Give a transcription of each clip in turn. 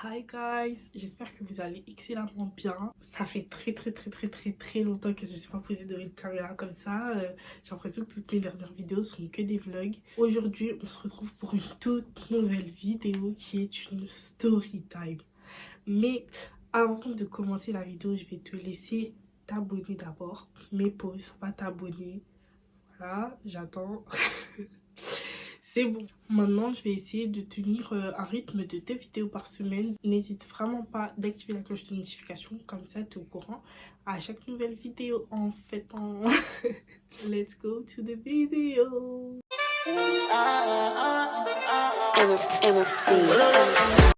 Hi guys, j'espère que vous allez excellemment bien. Ça fait très longtemps que je ne suis pas posée devant une caméra comme ça. J'ai l'impression que toutes mes dernières vidéos sont que des vlogs. Aujourd'hui, on se retrouve pour une toute nouvelle vidéo qui est une story time. Mais avant de commencer la vidéo, je vais te laisser t'abonner d'abord. Mais pause, pas t'abonner. Voilà, j'attends. C'est bon. Maintenant, je vais essayer de tenir un rythme de 2 vidéos par semaine. N'hésite vraiment pas d'activer la cloche de notification. Comme ça, tu es au courant à chaque nouvelle vidéo en fêtant. Let's go to the video.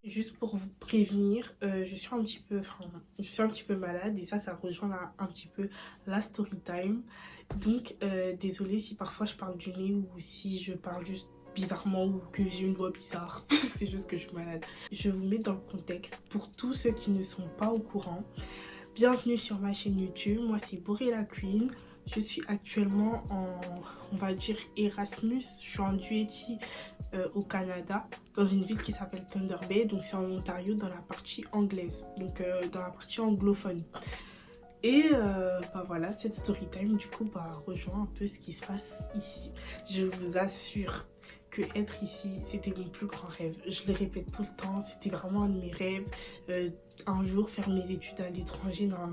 Juste pour vous prévenir, je suis un petit peu malade et ça rejoint un petit peu la story time. Donc, désolée si parfois je parle du nez ou si je parle juste bizarrement ou que j'ai une voix bizarre. C'est juste que je suis malade. Je vous mets dans le contexte pour tous ceux qui ne sont pas au courant. Bienvenue sur ma chaîne YouTube. Moi, c'est Borella Queen. Je suis actuellement on va dire, Erasmus. Je suis en Duety au Canada, dans une ville qui s'appelle Thunder Bay. Donc, c'est en Ontario, dans la partie anglaise. Donc, dans la partie anglophone. Et voilà, cette story time, du coup, rejoint un peu ce qui se passe ici. Je vous assure que être ici, c'était mon plus grand rêve. Je le répète tout le temps, c'était vraiment un de mes rêves. Un jour, faire mes études à l'étranger, non.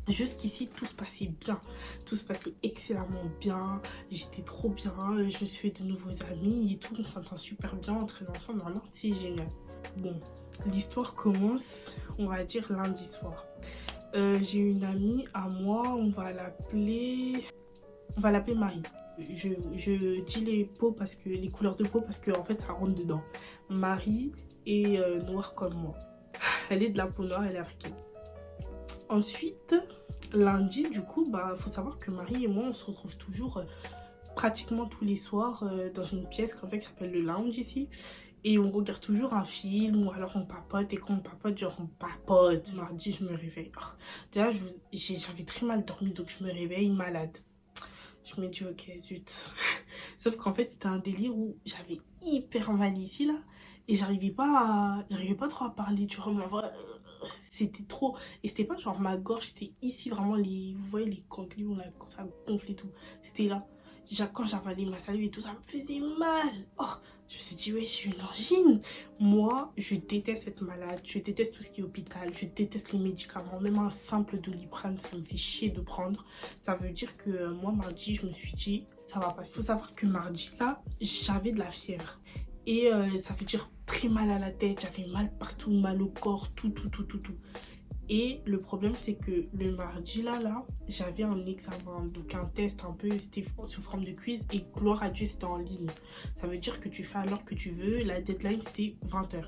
Jusqu'ici, tout se passait bien. Tout se passait excellemment bien. J'étais trop bien. Je me suis fait de nouveaux amis et tout. On s'entend super bien entre nous ensemble. Normalement, c'est génial. Bon, l'histoire commence, on va dire, lundi soir. J'ai une amie à moi, on va l'appeler Marie. Je dis les couleurs de peau parce que en fait ça rentre dedans. Marie est noire comme moi. Elle est de la peau noire, elle est africaine. Ensuite, lundi, du coup, faut savoir que Marie et moi on se retrouve toujours pratiquement tous les soirs dans une pièce comme ça qui s'appelle le lounge ici. Et on regarde toujours un film ou alors on papote. Et quand on papote, genre on papote. Mardi, je me réveille. Oh, déjà, j'avais très mal dormi, donc je me réveille malade. Je me dis, ok, zut. Sauf qu'en fait, c'était un délire où j'avais hyper mal ici, là. Et j'arrivais pas trop à parler, tu vois. C'était trop. Et c'était pas genre ma gorge, c'était ici vraiment vous voyez les ganglions là, quand ça gonfle et tout. C'était là. Quand j'avalais ma salive et tout, ça me faisait mal. Oh, je me suis dit, ouais, j'ai une angine. Moi, je déteste être malade. Je déteste tout ce qui est hôpital. Je déteste les médicaments. Même un simple Doliprane, ça me fait chier de prendre. Ça veut dire que moi, mardi, je me suis dit, ça va passer. Il faut savoir que mardi, là, j'avais de la fièvre. Et ça veut dire très mal à la tête. J'avais mal partout, mal au corps, tout. Et le problème, c'est que le mardi, là, j'avais un examen, donc un test un peu, c'était sous forme de quiz, et gloire à Dieu, c'était en ligne. Ça veut dire que tu fais à l'heure que tu veux, la deadline, c'était 20 h.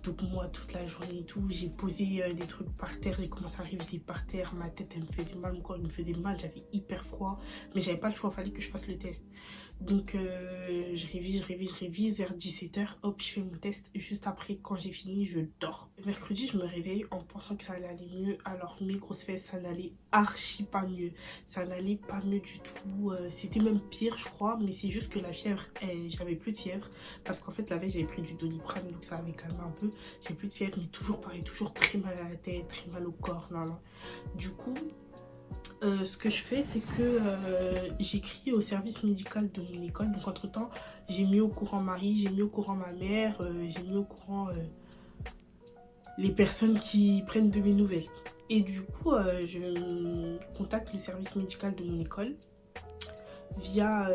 Donc moi, toute la journée et tout, j'ai posé des trucs par terre, j'ai commencé à réviser par terre, ma tête, elle me faisait mal, mon corps, il me faisait mal, j'avais hyper froid, mais j'avais pas le choix, il fallait que je fasse le test. Donc je révise, vers 17 h, hop, je fais mon test. Juste après, quand j'ai fini, je dors. Mercredi, je me réveille en pensant que ça allait aller mieux. Alors mes grosses fesses, ça n'allait archi pas mieux. Ça n'allait pas mieux du tout. C'était même pire, je crois, mais c'est juste que la fièvre, j'avais plus de fièvre. Parce qu'en fait, la veille, j'avais pris du Doliprane, donc ça avait calmé un peu. J'ai plus de fièvre, mais toujours pareil, toujours très mal à la tête, très mal au corps. Non. Du coup, ce que je fais, c'est que j'écris au service médical de mon école. Donc entre temps, j'ai mis au courant Marie, j'ai mis au courant ma mère, j'ai mis au courant les personnes qui prennent de mes nouvelles. Et du coup, je contacte le service médical de mon école via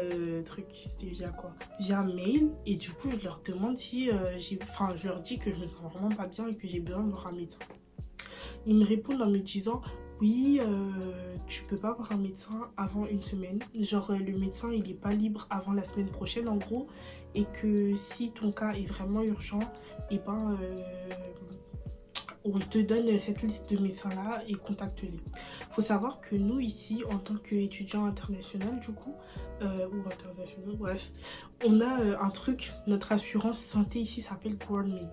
via mail. Et du coup, je leur demande si je leur dis que je me sens vraiment pas bien et que j'ai besoin de voir un médecin. Ils me répondent en me disant, oui, tu peux pas voir un médecin avant une semaine. Genre, le médecin, il est pas libre avant la semaine prochaine, en gros. Et que si ton cas est vraiment urgent, et on te donne cette liste de médecins-là et contacte-les. Faut savoir que nous, ici, en tant qu'étudiants internationaux, du coup, ou internationaux, bref, on a un truc, notre assurance santé ici s'appelle GoardMe.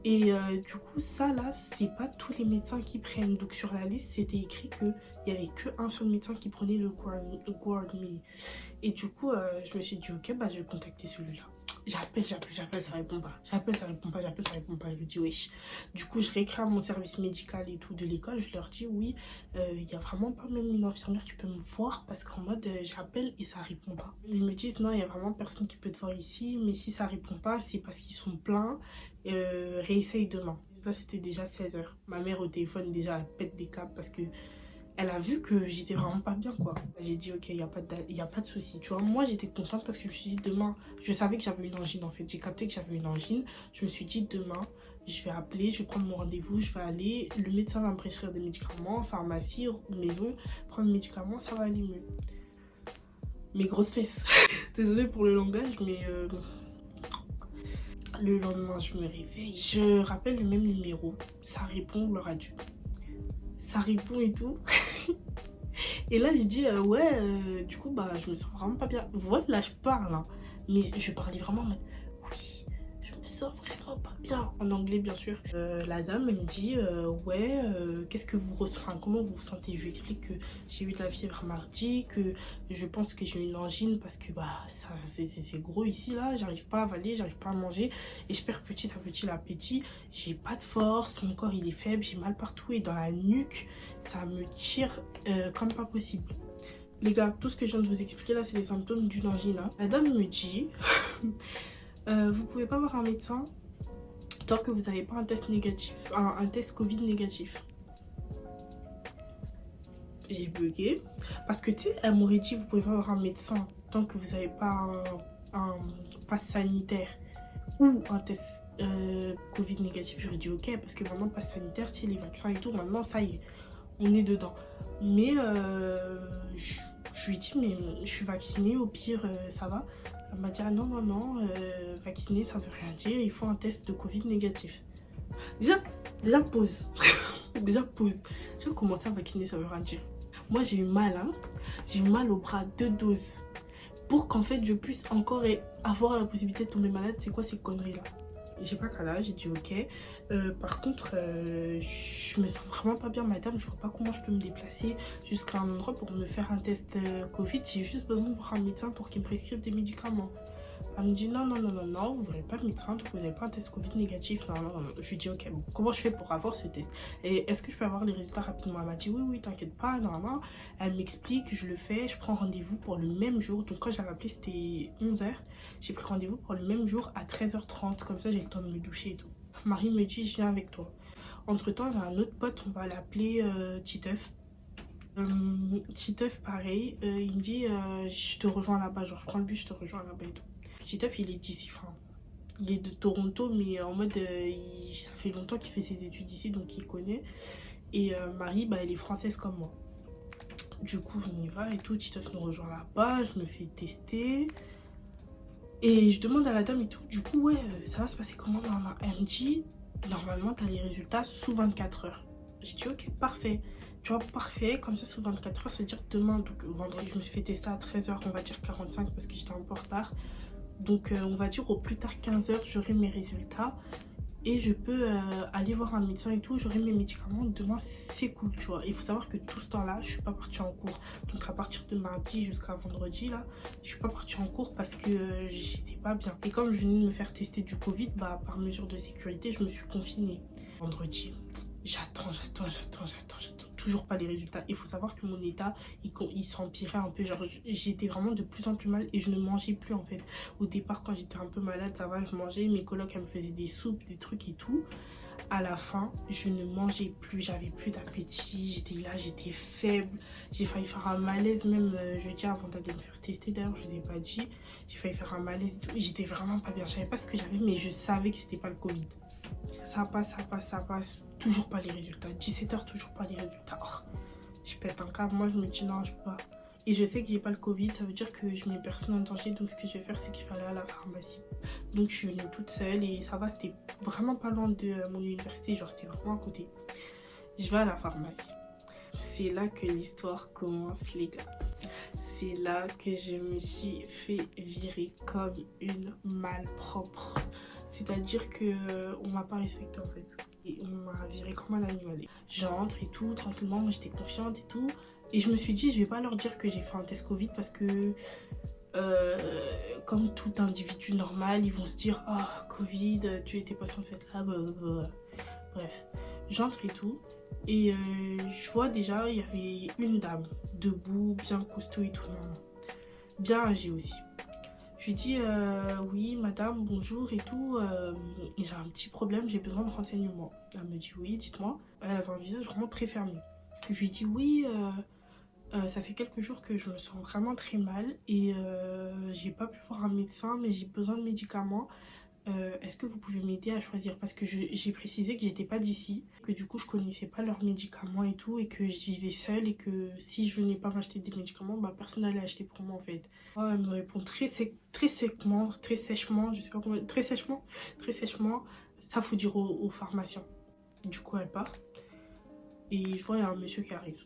Et du coup, ça là, c'est pas tous les médecins qui prennent. Donc sur la liste, c'était écrit qu'il n'y avait qu'un seul médecin qui prenait le GoardMe. Et du coup, je me suis dit, ok, je vais contacter celui-là. J'appelle, ça répond pas. J'appelle, ça répond pas, j'appelle, ça répond pas. Je me dis wesh. Du coup, je réclame mon service médical et tout de l'école. Je leur dis oui, il y a vraiment pas même une infirmière qui peut me voir parce qu'en mode j'appelle et ça répond pas. Ils me disent non, il y a vraiment personne qui peut te voir ici, mais si ça répond pas, c'est parce qu'ils sont pleins. Réessaye demain. Ça, c'était déjà 16h. Ma mère au téléphone, déjà, elle pète des câbles parce que elle a vu que j'étais vraiment pas bien, quoi. J'ai dit, ok, il y a pas de souci. Tu vois, moi, j'étais contente parce que je me suis dit, demain, je savais que j'avais une angine, en fait. J'ai capté que j'avais une angine. Je me suis dit, demain, je vais appeler, je vais prendre mon rendez-vous, je vais aller. Le médecin va me prescrire des médicaments, pharmacie, maison, prendre des médicaments, ça va aller mieux. Mes grosses fesses. Désolée pour le langage, mais le lendemain, je me réveille. Je rappelle le même numéro. Ça répond, gloire à Dieu. Ça répond et tout. Et là, je dis, du coup, bah, je me sens vraiment pas bien. Vous voyez, là, je parle, hein, mais je parlais vraiment en mode, oui, je me sens vraiment pas bien. En anglais, bien sûr. La dame, elle me dit, qu'est-ce que vous ressentez, comment vous vous sentez? Je lui explique que j'ai eu de la fièvre mardi, que je pense que j'ai une angine parce que, bah, ça, c'est gros ici, là. J'arrive pas à avaler, j'arrive pas à manger. Et je perds petit à petit l'appétit. J'ai pas de force, mon corps, il est faible, j'ai mal partout et dans la nuque, ça me tire comme pas possible. Les gars, tout ce que je viens de vous expliquer là, c'est les symptômes d'une angine. Hein. La dame me dit, vous pouvez pas voir un médecin tant que vous n'avez pas un test négatif, un test Covid négatif. J'ai bugué. Parce que tu sais, elle m'aurait dit, vous pouvez pas voir un médecin tant que vous n'avez pas un pass sanitaire ou un test Covid négatif. J'aurais dit ok, parce que maintenant, pass sanitaire, tu sais, les vaccins et tout, maintenant, ça y est, on est dedans. Mais je lui ai dit, mais je suis vaccinée, au pire, ça va. Elle m'a dit, ah non, vacciné, ça veut rien dire, il faut un test de Covid négatif. Déjà pause. Déjà pause. J'ai commencé à vacciner, ça veut rien dire. Moi, j'ai eu mal, hein. J'ai eu mal au bras, 2 doses. Pour qu'en fait, je puisse encore avoir la possibilité de tomber malade, c'est quoi ces conneries-là? J'ai pas qu'à là, j'ai dit ok. Par contre, je me sens vraiment pas bien, madame. Je vois pas comment je peux me déplacer jusqu'à un endroit pour me faire un test Covid. J'ai juste besoin de voir un médecin pour qu'il me prescrive des médicaments. Elle me dit non, vous ne verrez pas le médecin, donc vous n'avez pas un test Covid négatif. Non. Je lui dis ok, bon, comment je fais pour avoir ce test? Et est-ce que je peux avoir les résultats rapidement? Elle m'a dit oui, t'inquiète pas, non. Elle m'explique, je le fais, je prends rendez-vous pour le même jour. Donc quand je l'avais appelé, c'était 11h. J'ai pris rendez-vous pour le même jour à 13h30, comme ça j'ai le temps de me doucher et tout. Marie me dit je viens avec toi. Entre temps, j'ai un autre pote, on va l'appeler Titeuf. Titeuf, pareil, il me dit je te rejoins là-bas, genre je prends le bus, je te rejoins là-bas et tout. Titeuf, il est d'ici, enfin, il est de Toronto, mais en mode, ça fait longtemps qu'il fait ses études ici, donc il connaît. Et Marie, bah, elle est française comme moi. Du coup, on y va et tout, Titeuf nous rejoint là-bas, je me fais tester. Et je demande à la dame et tout, du coup, ça va se passer comment? Elle me dit, normalement, t'as les résultats sous 24 heures. J'ai dit, ok, parfait. Tu vois, parfait, comme ça, sous 24 heures, c'est-à-dire demain, donc vendredi, je me suis fait tester à 13h, on va dire 45 parce que j'étais un peu en retard. Donc, on va dire au plus tard 15h, j'aurai mes résultats. Et je peux aller voir un médecin et tout, j'aurai mes médicaments. Demain, c'est cool, tu vois. Il faut savoir que tout ce temps-là, je suis pas partie en cours. Donc, à partir de mardi jusqu'à vendredi, là, je suis pas partie en cours parce que j'étais pas bien. Et comme je venais de me faire tester du Covid, bah, par mesure de sécurité, je me suis confinée. Vendredi, j'attends. Toujours pas les résultats. Il faut savoir que mon état, il s'empirait un peu. Genre, j'étais vraiment de plus en plus mal et je ne mangeais plus en fait. Au départ, quand j'étais un peu malade, ça va, je mangeais. Mes colocs, elles me faisaient des soupes, des trucs et tout. À la fin, je ne mangeais plus, j'avais plus d'appétit, j'étais là, j'étais faible. J'ai failli faire un malaise même jeudi avant d'aller me faire tester. D'ailleurs, je vous ai pas dit. J'ai failli faire un malaise et tout. J'étais vraiment pas bien. Je savais pas ce que j'avais, mais je savais que c'était pas le Covid. Ça passe. Toujours pas les résultats. 17h, toujours pas les résultats. Oh, je pète un câble. Moi, je me dis non, je peux pas. Et je sais que j'ai pas le Covid. Ça veut dire que je mets personne en danger. Donc, ce que je vais faire, c'est qu'il fallait aller à la pharmacie. Donc, je suis venue toute seule. Et ça va, c'était vraiment pas loin de mon université. Genre, c'était vraiment à côté. Je vais à la pharmacie. C'est là que l'histoire commence, les gars. C'est là que je me suis fait virer comme une malpropre. C'est-à-dire que on m'a pas respecté en fait. Et on m'a viré comme un animal. J'entre et tout, tranquillement, moi j'étais confiante et tout. Et je me suis dit, je vais pas leur dire que j'ai fait un test Covid parce que Comme tout individu normal, ils vont se dire « Ah, Covid, tu étais pas censé être là, blablabla. » Bref, j'entre et tout. Et je vois déjà, il y avait une dame, debout, bien costaud et tout, non, non. Bien âgée aussi. Je lui dis oui madame, bonjour et tout, j'ai un petit problème, j'ai besoin de renseignements. Elle me dit oui, dites-moi. Elle avait un visage vraiment très fermé. Je lui dis oui, ça fait quelques jours que je me sens vraiment très mal et j'ai pas pu voir un médecin mais j'ai besoin de médicaments. Est-ce que vous pouvez m'aider à choisir? Parce que j'ai précisé que j'étais pas d'ici, que du coup je connaissais pas leurs médicaments et tout, et que je vivais seule et que si je venais pas m'acheter des médicaments, bah personne n'allait acheter pour moi en fait. Ouais, elle me répond très sèchement, très sèchement, je sais pas comment, très sèchement. Ça faut dire aux pharmaciens. Du coup elle part et je vois il y a un monsieur qui arrive.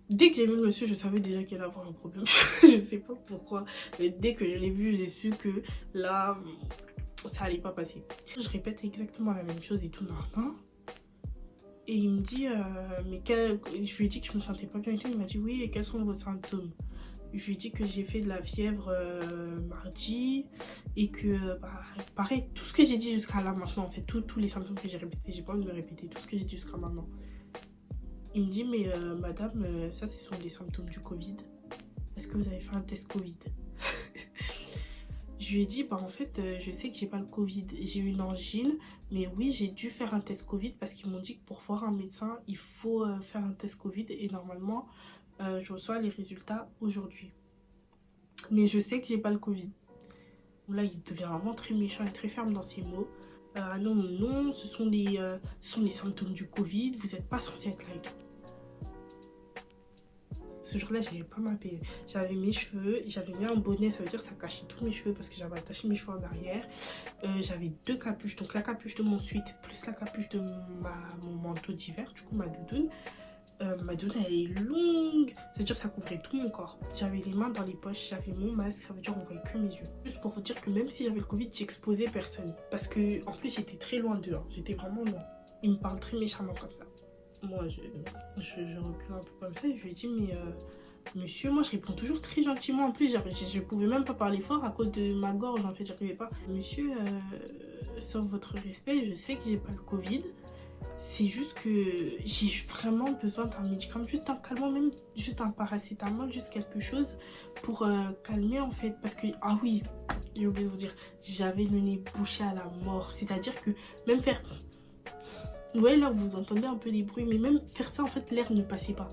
Dès que j'ai vu le monsieur, je savais déjà qu'il allait avoir un problème. Je sais pas pourquoi, mais dès que je l'ai vu, j'ai su que là ça allait pas passer. Je répète exactement la même chose et tout, nan. Et il me dit, je lui ai dit que je me sentais pas bien et tout. Il m'a dit, oui, et quels sont vos symptômes? Je lui ai dit que j'ai fait de la fièvre mardi et que, pareil, tout ce que j'ai dit jusqu'à là maintenant, en fait, tous les symptômes que j'ai répétés, j'ai pas envie de me répéter, tout ce que j'ai dit jusqu'à maintenant. Il me dit, mais madame, ça, ce sont des symptômes du Covid. Est-ce que vous avez fait un test Covid? Je lui ai dit, bah en fait, je sais que j'ai pas le Covid, j'ai une angine, mais oui, j'ai dû faire un test Covid parce qu'ils m'ont dit que pour voir un médecin, il faut faire un test Covid et normalement, je reçois les résultats aujourd'hui. Mais je sais que j'ai pas le Covid. Là, il devient vraiment très méchant et très ferme dans ses mots. Non, non, non, ce sont les symptômes du Covid, vous n'êtes pas censé être là et tout. Ce jour-là, j'avais pas ma paix. J'avais mes cheveux, j'avais mis un bonnet, ça veut dire que ça cachait tous mes cheveux parce que j'avais attaché mes cheveux en arrière. J'avais deux capuches, donc la capuche de mon sweat plus la capuche de mon manteau d'hiver, du coup ma doudoune. Ma doudoune elle est longue, ça veut dire que ça couvrait tout mon corps. J'avais les mains dans les poches, j'avais mon masque, ça veut dire qu'on voyait que mes yeux. Juste pour vous dire que même si j'avais le Covid, j'exposais personne. Parce que en plus j'étais très loin d'eux, hein. J'étais vraiment loin. Ils me parlent très méchamment comme ça. Moi, je recule un peu comme ça et je lui dis, mais monsieur, moi je réponds toujours très gentiment. En plus, je pouvais même pas parler fort à cause de ma gorge, en fait, j'arrivais pas. Monsieur, sauf votre respect, je sais que j'ai pas le Covid. C'est juste que j'ai vraiment besoin d'un médicament, juste un calmant, même juste un paracétamol, juste quelque chose pour calmer en fait. Parce que, ah oui, j'ai oublié de vous dire, j'avais le nez bouché à la mort. C'est-à-dire que même faire... Ouais, là, vous entendez un peu des bruits, mais même faire ça, en fait, l'air ne passait pas.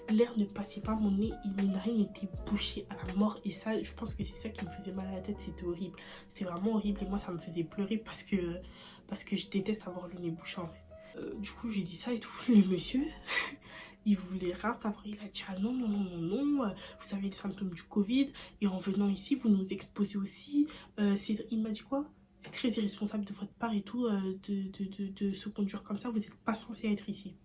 L'air ne passait pas, mon nez, mes narines étaient bouchées à la mort. Et ça, je pense que c'est ça qui me faisait mal à la tête, c'était horrible. C'était vraiment horrible et moi, ça me faisait pleurer parce que je déteste avoir le nez bouché, en fait. Du coup, j'ai dit ça et tout. Le monsieur, il voulait rien savoir. Il a dit, ah non, non, non, non, non, vous avez les symptômes du Covid. Et en venant ici, vous nous exposez aussi. Il m'a dit quoi? C'est très irresponsable de votre part et tout de se conduire comme ça. Vous n'êtes pas censé être ici.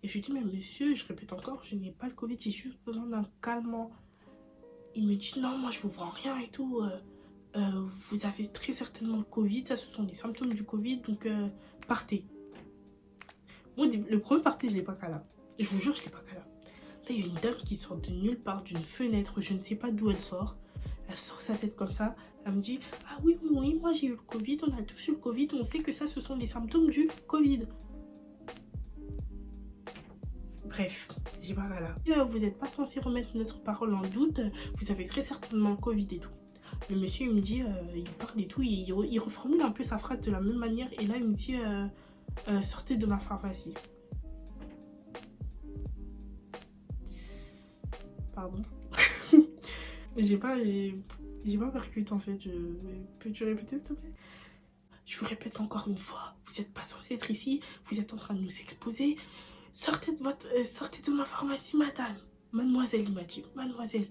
Et je lui dis, mais monsieur, je répète encore, je n'ai pas le Covid, j'ai juste besoin d'un calmant. Il me dit, non, moi je vous vends rien et tout. Vous avez très certainement le Covid, ça ce sont les symptômes du Covid, donc partez. Moi, le premier partez, je l'ai pas qu'à là. Je vous jure, je l'ai pas qu'à là. Là, il y a une dame qui sort de nulle part, d'une fenêtre, je ne sais pas d'où elle sort. Elle sort sa tête comme ça, elle me dit, ah oui, oui, oui, moi j'ai eu le Covid, on a tous eu le Covid, on sait que ça, ce sont les symptômes du Covid. Bref, j'ai pas là. Vous n'êtes pas censé remettre notre parole en doute, vous avez très certainement le Covid et tout. Le monsieur, il me dit, il parle et tout, il reformule un peu sa phrase de la même manière, et là, il me dit, sortez de ma pharmacie. Pardon. J'ai pas percuté en fait. Peux-tu répéter s'il te plaît? Je vous répète encore une fois, vous n'êtes pas censé être ici, vous êtes en train de nous exposer. Sortez de ma pharmacie, madame. Mademoiselle, il m'a dit, mademoiselle.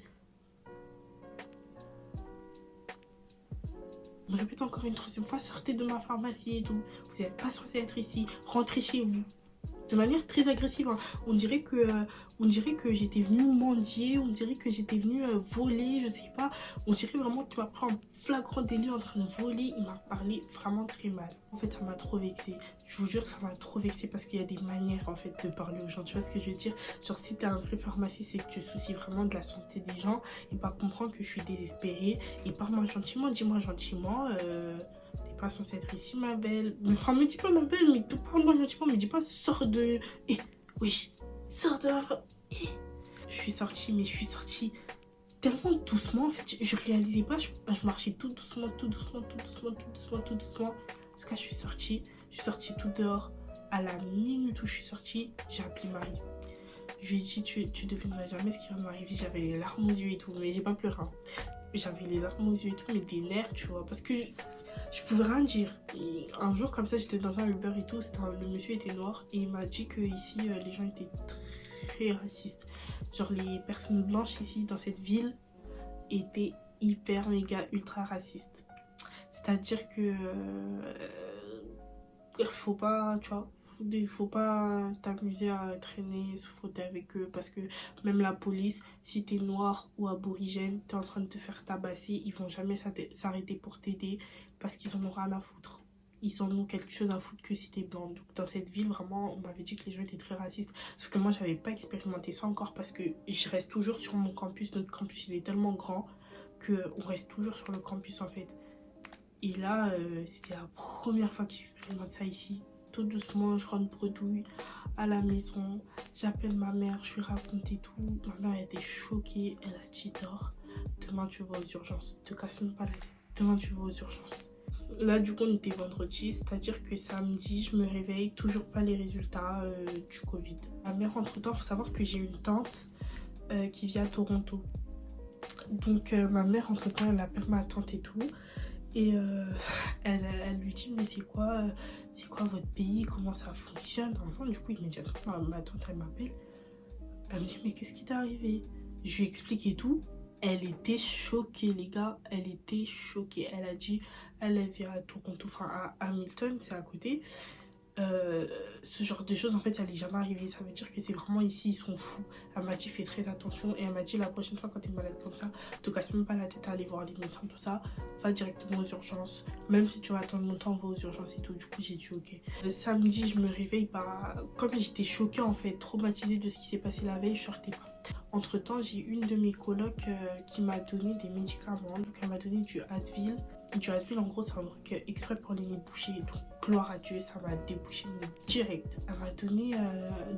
Je me répète encore une troisième fois, sortez de ma pharmacie et tout. Vous n'êtes pas censé être ici, rentrez chez vous. de manière très agressive. Hein. On dirait que j'étais venue mendier, on dirait que j'étais venue voler, je sais pas. On dirait vraiment qu'il m'a pris en flagrant délit en train de voler. Il m'a parlé vraiment très mal. En fait, ça m'a trop vexée. Je vous jure, ça m'a trop vexée parce qu'il y a des manières en fait de parler aux gens. Tu vois ce que je veux dire? Genre, si t'es un vrai pharmacien, c'est que tu soucies vraiment de la santé des gens et pas comprendre que je suis désespérée. Et parle-moi gentiment, dis-moi gentiment. T'es pas censée être ici, ma belle. Mais enfin, me dis pas ma belle, mais parle-moi gentiment, me dis pas sors de. Eh, oui, sors de la. Eh. Je suis sortie, mais je suis sortie tellement doucement. En fait, je réalisais pas, je marchais tout doucement, tout doucement, tout doucement, tout doucement, tout doucement. Jusqu'à je suis sortie tout dehors. À la minute où je suis sortie, j'ai appelé Marie. Je lui ai dit, tu devineras jamais ce qui va m'arriver. J'avais les larmes aux yeux et tout, mais j'ai pas pleuré. Hein. J'avais les larmes aux yeux et tout, mais des nerfs, tu vois, parce que je pouvais rien dire. Et un jour comme ça, j'étais dans un Uber et tout, le monsieur était noir et il m'a dit que ici les gens étaient très racistes. Genre les personnes blanches ici dans cette ville étaient hyper méga ultra racistes. C'est-à-dire que faut pas, tu vois, il faut pas t'amuser à traîner, se frotter avec eux parce que même la police, si t'es noir ou aborigène, t'es en train de te faire tabasser, ils vont jamais s'arrêter pour t'aider parce qu'ils en ont rien à foutre. Ils en ont quelque chose à foutre que si t'es blanc. Donc dans cette ville, vraiment, on m'avait dit que les gens étaient très racistes. Sauf que moi, j'avais pas expérimenté ça encore parce que je reste toujours sur mon campus. Notre campus, il est tellement grand qu'on reste toujours sur le campus en fait. Et là, c'était la première fois que j'expérimente ça ici. Tout doucement, je rentre bredouille à la maison. J'appelle ma mère, je lui raconte tout. Ma mère était choquée. Elle a dit dors. Demain, tu vas aux urgences. Te casse même pas la tête. Demain, tu vas aux urgences. Là, du coup, on était vendredi. C'est-à-dire que samedi, je me réveille. Toujours pas les résultats du Covid. Ma mère, entre-temps, il faut savoir que j'ai une tante qui vit à Toronto. Donc, ma mère, entre-temps, elle appelle ma tante et tout. Et elle lui dit mais c'est quoi votre pays, comment ça fonctionne. Du coup immédiatement ma tante elle m'appelle, elle me dit mais qu'est-ce qui t'est arrivé. Je lui explique et tout. Elle était choquée les gars, elle était choquée. Elle a dit elle vit à Toronto, enfin à Hamilton, c'est à côté. Ce genre de choses en fait ça n'est jamais arrivé. Ça veut dire que c'est vraiment ici ils sont fous. Elle m'a dit fais très attention et elle m'a dit la prochaine fois quand t'es malade comme ça, te casse même pas la tête à aller voir les médecins tout ça, va directement aux urgences. Même si tu vas attendre longtemps, va aux urgences et tout. Du coup j'ai dit ok. Samedi je me réveille, comme j'étais choquée en fait, traumatisée de ce qui s'est passé la veille, je sortais pas. Entre temps j'ai une de mes colocs qui m'a donné des médicaments. Donc elle m'a donné du Advil. Du Advil en gros c'est un truc exprès pour les nez bouchés. Donc gloire à Dieu, ça m'a débouché le nez direct. Elle m'a donné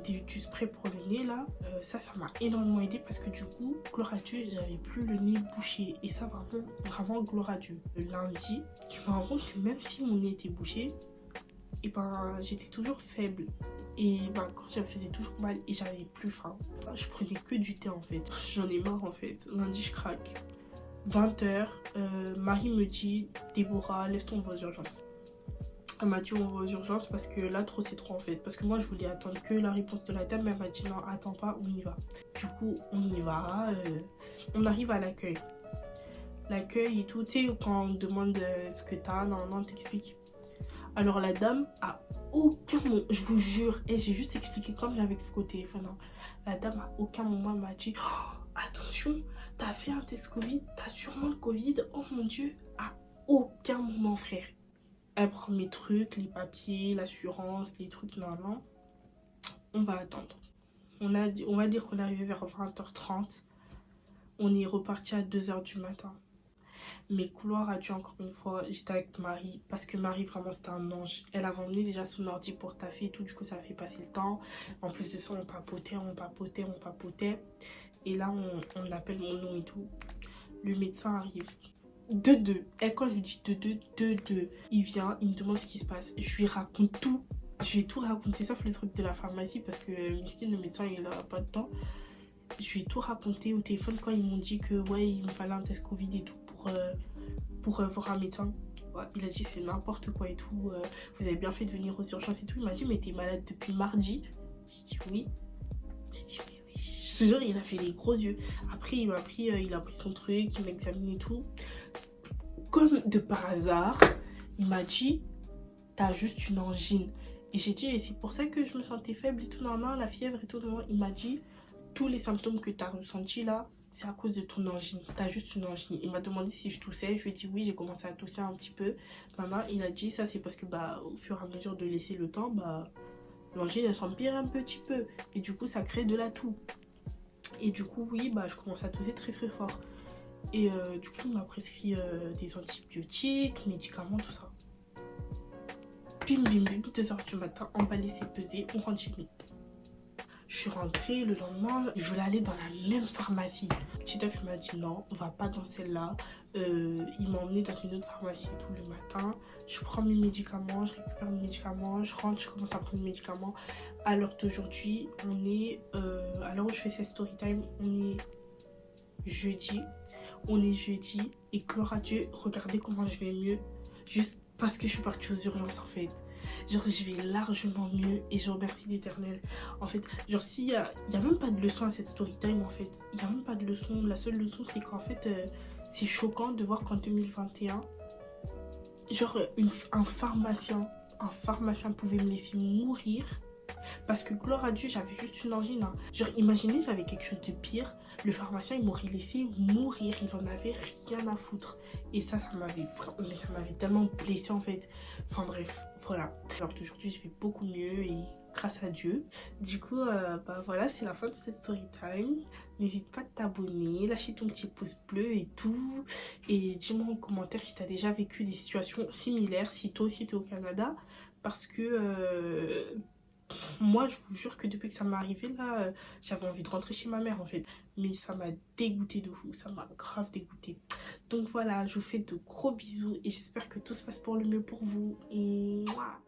du spray pour le nez là. Ça m'a énormément aidé parce que du coup, gloire à Dieu, j'avais plus le nez bouché. Et ça vraiment gloire à Dieu. Le lundi, je me rends compte que même si mon nez était bouché, et j'étais toujours faible. Et quand ça me faisait toujours mal et j'avais plus faim. Je prenais que du thé en fait. J'en ai marre en fait. Lundi je craque. 20h, Marie me dit Déborah, lève-toi, on va aux urgences. Elle m'a dit on va aux urgences parce que là trop c'est trop en fait. Parce que moi je voulais attendre que la réponse de la dame, mais elle m'a dit non attends pas, on y va. Du coup on y va, on arrive à l'accueil. L'accueil et tout, tu sais quand on demande ce que t'as, non t'expliques. Alors la dame a aucun moment, je vous jure, et j'ai juste expliqué comme j'avais expliqué au téléphone. Hein. La dame à aucun moment m'a dit oh, attention, t'as fait un test Covid, t'as sûrement le Covid, oh mon Dieu, à aucun moment frère. Elle prend mes trucs, les papiers, l'assurance, les trucs, non. On va attendre. On va dire qu'on est arrivé vers 20h30. On est reparti à 2h du matin. Mais gloire à Dieu encore une fois, j'étais avec Marie. Parce que Marie vraiment c'était un ange. Elle avait emmené déjà son ordi pour taffer et tout. Du coup ça a fait passer le temps. En plus de ça on papotait. Et là on appelle mon nom et tout. Le médecin arrive. De deux. Et quand je lui dis de deux, il vient, il me demande ce qui se passe. Je lui raconte tout. Je vais tout raconter, sauf les trucs de la pharmacie parce que miskin, le médecin, il a pas de temps. Je lui ai tout raconté au téléphone quand ils m'ont dit que ouais, il me fallait un test Covid et tout pour voir un médecin. Ouais, il a dit c'est n'importe quoi et tout. Vous avez bien fait de venir aux urgences et tout. Il m'a dit mais t'es malade depuis mardi. J'ai dit oui. J'ai dit oui. Je te jure, il a fait les gros yeux. Après, il a pris son truc, il m'a examiné et tout. Comme de par hasard, il m'a dit, t'as juste une angine. Et j'ai dit, et c'est pour ça que je me sentais faible et tout, non, non, la fièvre et tout. Non. Il m'a dit, tous les symptômes que tu as ressentis là, c'est à cause de ton angine. Tu as juste une angine. Il m'a demandé si je toussais. Je lui ai dit oui, j'ai commencé à tousser un petit peu. Maman, il a dit, ça c'est parce que au fur et à mesure de laisser le temps, l'angine elle s'empire un petit peu. Et du coup, ça crée de la toux. Et du coup, oui, je commence à tousser très très fort. Et du coup, il m'a prescrit des antibiotiques, médicaments, tout ça. Bim, bim, bim, 2h du matin, emballé, c'est pesé, on rentre chez nous. Je suis rentrée le lendemain, je voulais aller dans la même pharmacie. Petit œuf m'a dit non, on va pas dans celle-là. Il m'a emmené dans une autre pharmacie tout le matin. Je prends mes médicaments, je récupère mes médicaments, je rentre, je commence à prendre mes médicaments. À l'heure d'aujourd'hui, on est, à l'heure où je fais cette story time, on est jeudi. Et gloire à Dieu, regardez comment je vais mieux. Juste parce que je suis partie aux urgences en fait. Genre je vais largement mieux et je remercie l'Éternel. En fait, genre s'il y a même pas de leçon à cette story time en fait. Il y a même pas de leçon. La seule leçon c'est qu'en fait c'est choquant de voir qu'en 2021, genre un pharmacien pouvait me laisser mourir. Parce que gloire à Dieu, j'avais juste une angine. Hein. Genre imaginez j'avais quelque chose de pire. Le pharmacien il m'aurait laissé mourir. Il en avait rien à foutre. Et ça m'avait tellement blessée en fait. Enfin bref, voilà. Alors qu'aujourd'hui je vais beaucoup mieux et grâce à Dieu. Du coup, voilà, c'est la fin de cette story time. N'hésite pas à t'abonner, lâcher ton petit pouce bleu et tout. Et dis-moi en commentaire si tu as déjà vécu des situations similaires, si toi aussi tu es au Canada. Parce que moi, je vous jure que depuis que ça m'est arrivé, là, j'avais envie de rentrer chez ma mère, en fait. Mais ça m'a dégoûté de fou. Ça m'a grave dégoûté. Donc voilà, je vous fais de gros bisous et j'espère que tout se passe pour le mieux pour vous. Mouah.